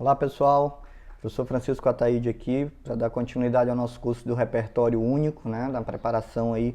Olá pessoal, professor Francisco Ataíde aqui para dar continuidade ao nosso curso do repertório único, né, da preparação aí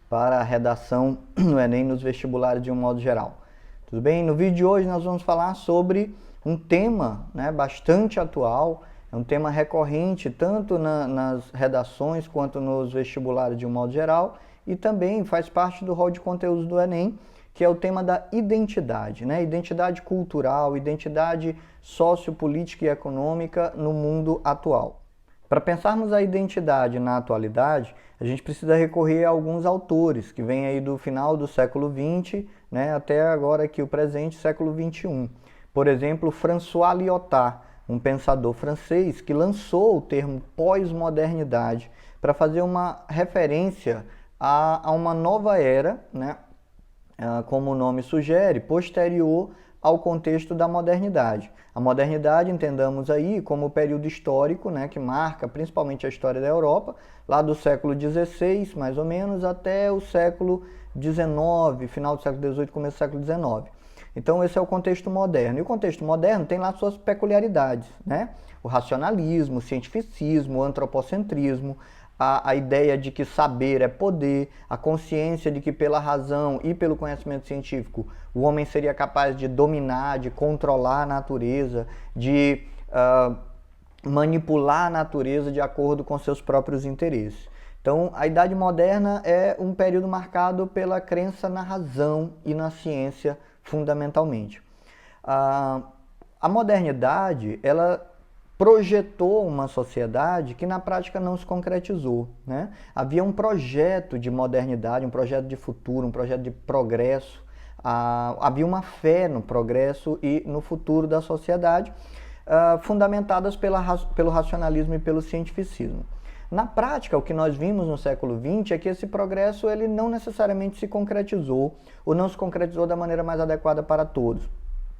para a redação no Enem nos vestibulares de um modo geral. Tudo bem? No vídeo de hoje nós vamos falar sobre um tema, né, bastante atual, é um tema recorrente tanto nas redações quanto nos vestibulares de um modo geral e também faz parte do rol de conteúdos do Enem, que é o tema da identidade, né? Identidade cultural, identidade sociopolítica e econômica no mundo atual. Para pensarmos a identidade na atualidade, a gente precisa recorrer a alguns autores que vêm aí do final do século XX, né, até agora aqui o presente, século XXI. Por exemplo, François Lyotard, um pensador francês que lançou o termo pós-modernidade para fazer uma referência a uma nova era, né, como o nome sugere, posterior ao contexto da modernidade. A modernidade, entendamos aí, como o período histórico, né, que marca principalmente a história da Europa, lá do século XVI, mais ou menos, até o século XIX, final do século XVIII, começo do século XIX. Então, esse é o contexto moderno. E o contexto moderno tem lá suas peculiaridades, né? O racionalismo, o cientificismo, o antropocentrismo, a ideia de que saber é poder, a consciência de que pela razão e pelo conhecimento científico o homem seria capaz de dominar, de controlar a natureza, de manipular a natureza de acordo com seus próprios interesses. Então, a Idade Moderna é um período marcado pela crença na razão e na ciência, fundamentalmente. A modernidade, ela projetou uma sociedade que na prática não se concretizou, né? Havia um projeto de modernidade, um projeto de futuro, um projeto de progresso, havia uma fé no progresso e no futuro da sociedade, fundamentadas pelo racionalismo e pelo cientificismo. Na prática, o que nós vimos no século XX é que esse progresso ele não necessariamente se concretizou, ou não se concretizou da maneira mais adequada para todos.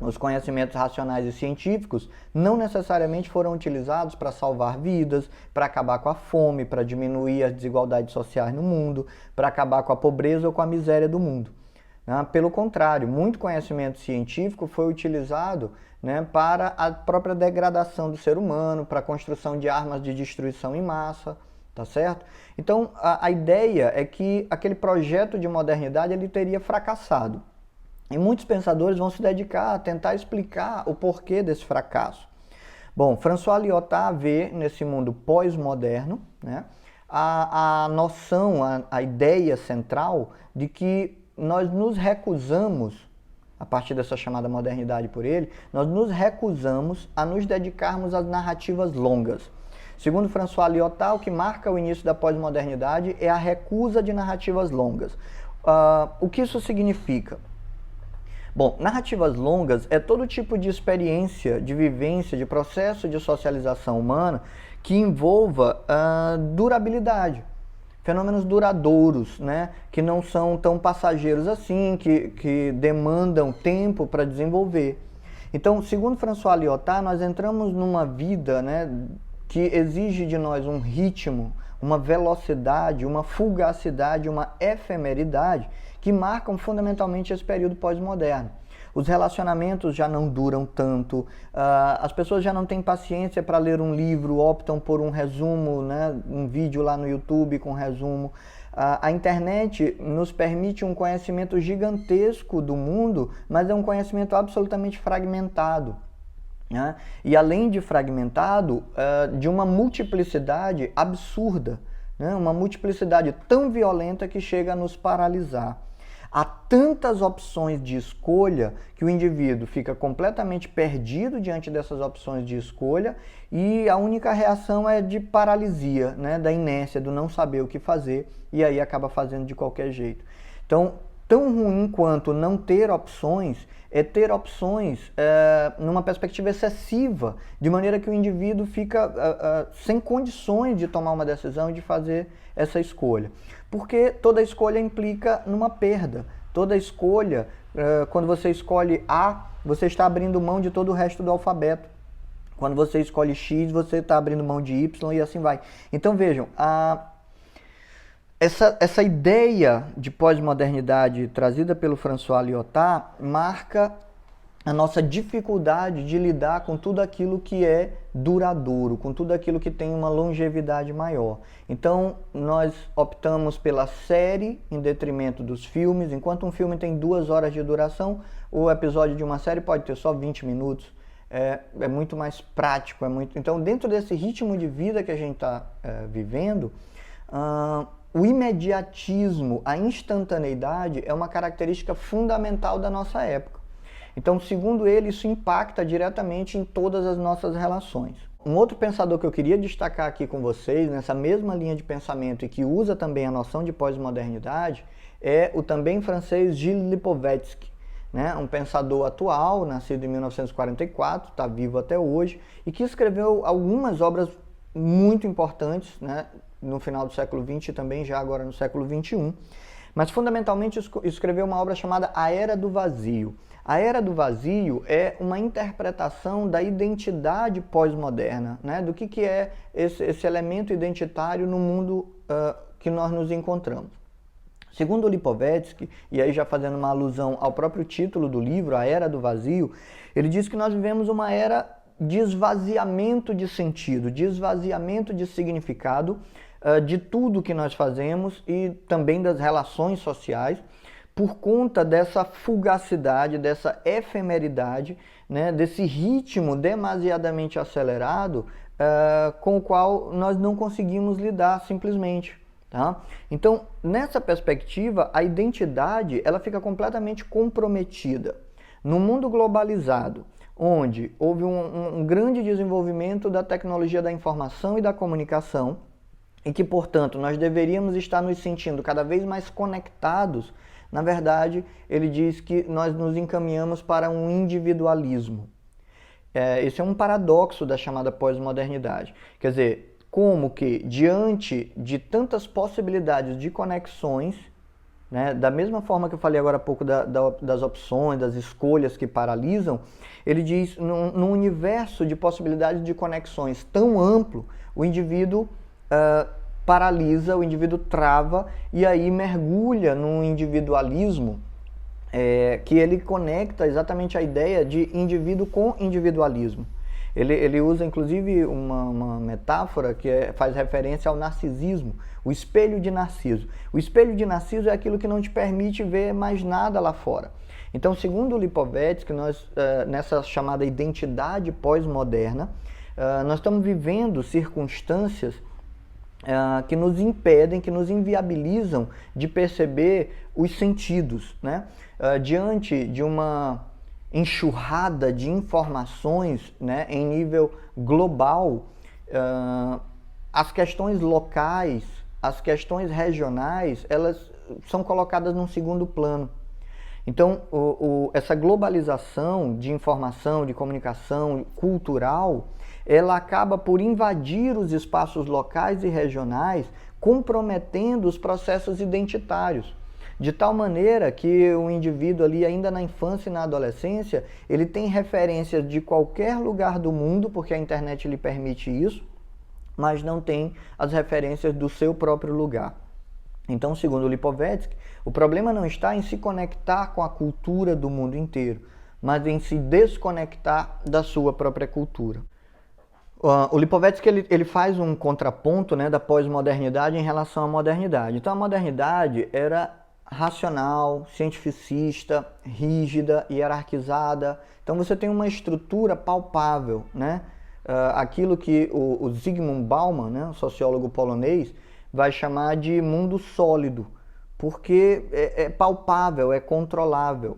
Os conhecimentos racionais e científicos não necessariamente foram utilizados para salvar vidas, para acabar com a fome, para diminuir as desigualdades sociais no mundo, para acabar com a pobreza ou com a miséria do mundo. Pelo contrário, muito conhecimento científico foi utilizado, né, para a própria degradação do ser humano, para a construção de armas de destruição em massa, tá certo? Então, a ideia é que aquele projeto de modernidade ele teria fracassado. E muitos pensadores vão se dedicar a tentar explicar o porquê desse fracasso. Bom, François Lyotard vê nesse mundo pós-moderno, né, a noção, a ideia central de que nós nos recusamos, a partir dessa chamada modernidade por ele, nós nos recusamos a nos dedicarmos às narrativas longas. Segundo François Lyotard, o que marca o início da pós-modernidade é a recusa de narrativas longas. O que isso significa? Bom, narrativas longas é todo tipo de experiência, de vivência, de processo de socialização humana que envolva durabilidade, fenômenos duradouros, né, que não são tão passageiros assim, que demandam tempo para desenvolver. Então, segundo François Lyotard, nós entramos numa vida, né, que exige de nós um ritmo, uma velocidade, uma fugacidade, uma efemeridade que marcam fundamentalmente esse período pós-moderno. Os relacionamentos já não duram tanto, as pessoas já não têm paciência para ler um livro, optam por um resumo, né, um vídeo lá no YouTube com resumo. A internet nos permite um conhecimento gigantesco do mundo, mas é um conhecimento absolutamente fragmentado. Né? E além de fragmentado, de uma multiplicidade absurda, né? Uma multiplicidade tão violenta que chega a nos paralisar. Há tantas opções de escolha que o indivíduo fica completamente perdido diante dessas opções de escolha e a única reação é de paralisia, né? Da inércia, do não saber o que fazer e aí acaba fazendo de qualquer jeito. Então, tão ruim quanto não ter opções é ter opções numa perspectiva excessiva, de maneira que o indivíduo fica sem condições de tomar uma decisão e de fazer essa escolha. Porque toda escolha implica numa perda. Toda escolha, quando você escolhe A, você está abrindo mão de todo o resto do alfabeto. Quando você escolhe X, você está abrindo mão de Y e assim vai. Então vejam, essa ideia de pós-modernidade trazida pelo François Lyotard marca a nossa dificuldade de lidar com tudo aquilo que é duradouro, com tudo aquilo que tem uma longevidade maior. Então, nós optamos pela série em detrimento dos filmes. Enquanto um filme tem 2 horas de duração, o episódio de uma série pode ter só 20 minutos. É muito mais prático. Então, dentro desse ritmo de vida que a gente está vivendo, o imediatismo, a instantaneidade é uma característica fundamental da nossa época. Então, segundo ele, isso impacta diretamente em todas as nossas relações. Um outro pensador que eu queria destacar aqui com vocês, nessa mesma linha de pensamento e que usa também a noção de pós-modernidade, é o também francês Gilles Lipovetsky, né? Um pensador atual, nascido em 1944, está vivo até hoje, e que escreveu algumas obras muito importantes, né? No final do século XX e também já agora no século XXI, mas fundamentalmente escreveu uma obra chamada A Era do Vazio. A Era do Vazio é uma interpretação da identidade pós-moderna, né? Do que é esse elemento identitário no mundo que nós nos encontramos. Segundo Lipovetsky, e aí já fazendo uma alusão ao próprio título do livro, A Era do Vazio, ele diz que nós vivemos uma era de esvaziamento de sentido, de esvaziamento de significado de tudo que nós fazemos e também das relações sociais, por conta dessa fugacidade, dessa efemeridade, né, desse ritmo demasiadamente acelerado com o qual nós não conseguimos lidar simplesmente. Tá? Então, nessa perspectiva, a identidade ela fica completamente comprometida. No mundo globalizado, onde houve um grande desenvolvimento da tecnologia da informação e da comunicação, e que, portanto, nós deveríamos estar nos sentindo cada vez mais conectados, na verdade, ele diz que nós nos encaminhamos para um individualismo. Esse é um paradoxo da chamada pós-modernidade. Quer dizer, como que, diante de tantas possibilidades de conexões, né, da mesma forma que eu falei agora há pouco das opções, das escolhas que paralisam, ele diz, num universo de possibilidades de conexões tão amplo, o indivíduo paralisa, o indivíduo trava e aí mergulha num individualismo que ele conecta exatamente a ideia de indivíduo com individualismo. Ele usa inclusive uma metáfora que faz referência ao narcisismo, o espelho de Narciso. O espelho de Narciso é aquilo que não te permite ver mais nada lá fora. Então, segundo o Lipovetsky, nós, nessa chamada identidade pós-moderna, nós estamos vivendo circunstâncias que nos impedem, que nos inviabilizam de perceber os sentidos, né? Diante de uma enxurrada de informações, né, em nível global, as questões locais, as questões regionais, elas são colocadas num segundo plano. Então, essa globalização de informação, de comunicação cultural, ela acaba por invadir os espaços locais e regionais, comprometendo os processos identitários. De tal maneira que o indivíduo ali, ainda na infância e na adolescência, ele tem referências de qualquer lugar do mundo, porque a internet lhe permite isso, mas não tem as referências do seu próprio lugar. Então, segundo Lipovetsky, o problema não está em se conectar com a cultura do mundo inteiro, mas em se desconectar da sua própria cultura. O Lipovetsky ele faz um contraponto, né, da pós-modernidade em relação à modernidade. Então, a modernidade era racional, cientificista, rígida, hierarquizada. Então, você tem uma estrutura palpável, né? Aquilo que o Zygmunt Bauman, né, um sociólogo polonês, vai chamar de mundo sólido, porque é palpável, é controlável.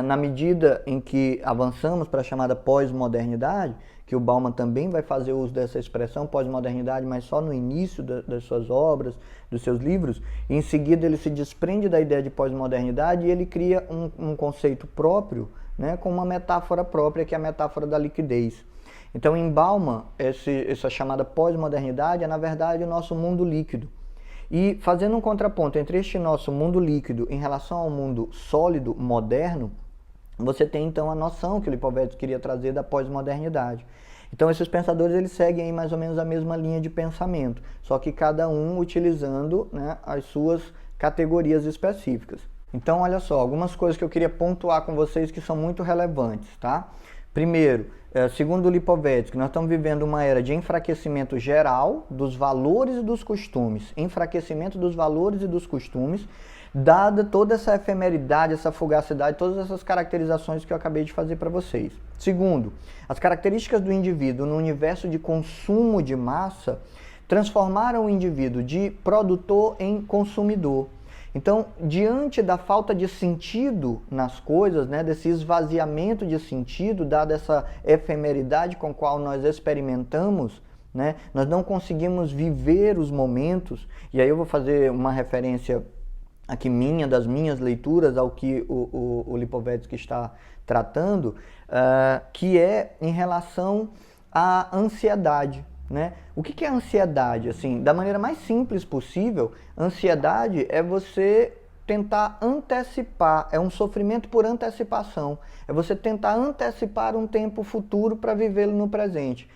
Na medida em que avançamos para a chamada pós-modernidade, que o Bauman também vai fazer uso dessa expressão pós-modernidade, mas só no início das suas obras, dos seus livros, e em seguida ele se desprende da ideia de pós-modernidade e ele cria um conceito próprio, né, com uma metáfora própria, que é a metáfora da liquidez. Então, em Bauman, essa chamada pós-modernidade é, na verdade, o nosso mundo líquido. E fazendo um contraponto entre este nosso mundo líquido em relação ao mundo sólido, moderno, você tem então a noção que o Lipovetsky queria trazer da pós-modernidade. Então esses pensadores eles seguem aí mais ou menos a mesma linha de pensamento, só que cada um utilizando, né, as suas categorias específicas. Então, olha só, algumas coisas que eu queria pontuar com vocês que são muito relevantes, tá? Primeiro, segundo o Lipovetsky, nós estamos vivendo uma era de enfraquecimento geral dos valores e dos costumes. Enfraquecimento dos valores e dos costumes, dada toda essa efemeridade, essa fugacidade, todas essas caracterizações que eu acabei de fazer para vocês. Segundo, as características do indivíduo no universo de consumo de massa transformaram o indivíduo de produtor em consumidor. Então, diante da falta de sentido nas coisas, né, desse esvaziamento de sentido, dada essa efemeridade com a qual nós experimentamos, né, nós não conseguimos viver os momentos, e aí eu vou fazer uma referência aqui das minhas leituras ao que o Lipovetsky está tratando, que é em relação à ansiedade. Né? O que é ansiedade? Assim, da maneira mais simples possível, ansiedade é você tentar antecipar, é um sofrimento por antecipação, é você tentar antecipar um tempo futuro para vivê-lo no presente.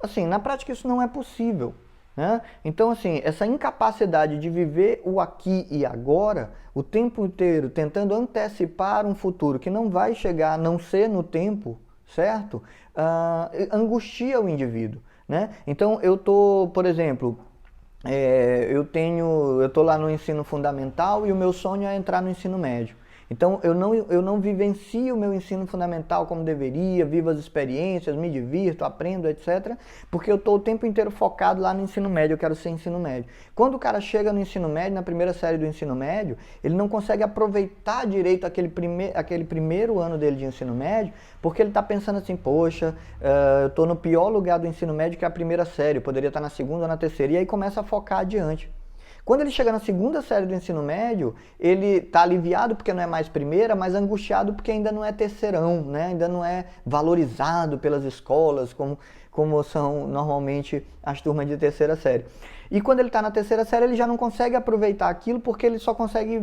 Assim, na prática isso não é possível. Né? Então, assim, essa incapacidade de viver o aqui e agora, o tempo inteiro tentando antecipar um futuro que não vai chegar a não ser no tempo, certo? Angustia o indivíduo. Né? Então, eu tô, por exemplo, eu tô lá no ensino fundamental e o meu sonho é entrar no ensino médio. Então, eu não vivencio o meu ensino fundamental como deveria, vivo as experiências, me divirto, aprendo, etc. Porque eu estou o tempo inteiro focado lá no ensino médio, eu quero ser ensino médio. Quando o cara chega no ensino médio, na primeira série do ensino médio, ele não consegue aproveitar direito aquele primeiro ano dele de ensino médio, porque ele está pensando assim, poxa, eu estou no pior lugar do ensino médio que é a primeira série, eu poderia estar na segunda ou na terceira, e aí começa a focar adiante. Quando ele chega na segunda série do ensino médio, ele está aliviado porque não é mais primeira, mas angustiado porque ainda não é terceirão, né? Ainda não é valorizado pelas escolas como são normalmente as turmas de terceira série. E quando ele está na terceira série, ele já não consegue aproveitar aquilo porque ele só consegue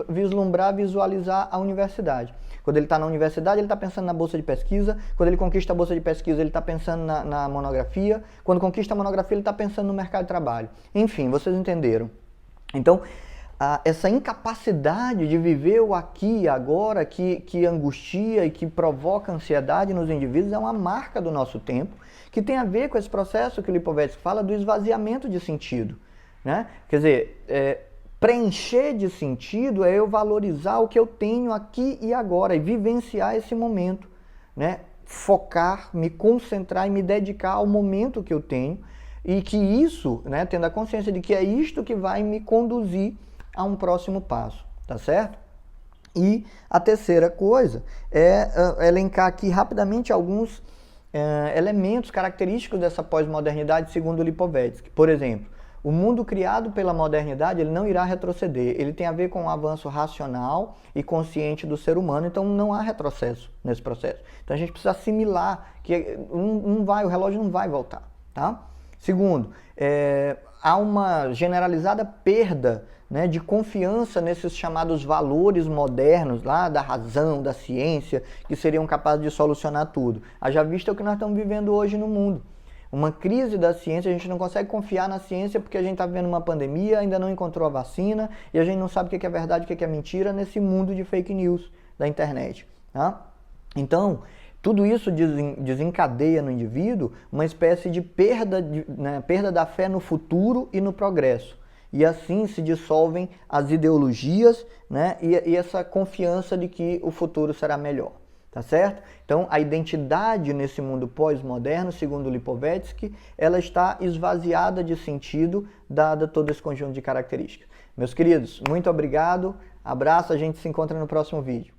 vislumbrar, visualizar a universidade. Quando ele está na universidade, ele está pensando na bolsa de pesquisa. Quando ele conquista a bolsa de pesquisa, ele está pensando na monografia. Quando conquista a monografia, ele está pensando no mercado de trabalho. Enfim, vocês entenderam. Então, essa incapacidade de viver o aqui e agora que angustia e que provoca ansiedade nos indivíduos é uma marca do nosso tempo, que tem a ver com esse processo que o Lipovetsky fala do esvaziamento de sentido. Né? Quer dizer, preencher de sentido é eu valorizar o que eu tenho aqui e agora e vivenciar esse momento. Né? Focar, me concentrar e me dedicar ao momento que eu tenho, e que isso, né, tendo a consciência de que é isto que vai me conduzir a um próximo passo, tá certo? E a terceira coisa é elencar aqui rapidamente alguns elementos característicos dessa pós-modernidade segundo Lipovetsky. Por exemplo, o mundo criado pela modernidade ele não irá retroceder, ele tem a ver com o avanço racional e consciente do ser humano, então não há retrocesso nesse processo. Então a gente precisa assimilar que o relógio não vai voltar, tá? Segundo, há uma generalizada perda, né, de confiança nesses chamados valores modernos, lá da razão, da ciência, que seriam capazes de solucionar tudo. Haja vista o que nós estamos vivendo hoje no mundo. Uma crise da ciência, a gente não consegue confiar na ciência porque a gente está vivendo uma pandemia, ainda não encontrou a vacina, e a gente não sabe o que é verdade e o que é mentira nesse mundo de fake news da internet. Tá? Então, tudo isso desencadeia no indivíduo uma espécie de perda da fé no futuro e no progresso. E assim se dissolvem as ideologias, né, e essa confiança de que o futuro será melhor. Tá certo? Então, a identidade nesse mundo pós-moderno, segundo Lipovetsky, ela está esvaziada de sentido, dada todo esse conjunto de características. Meus queridos, muito obrigado, abraço, a gente se encontra no próximo vídeo.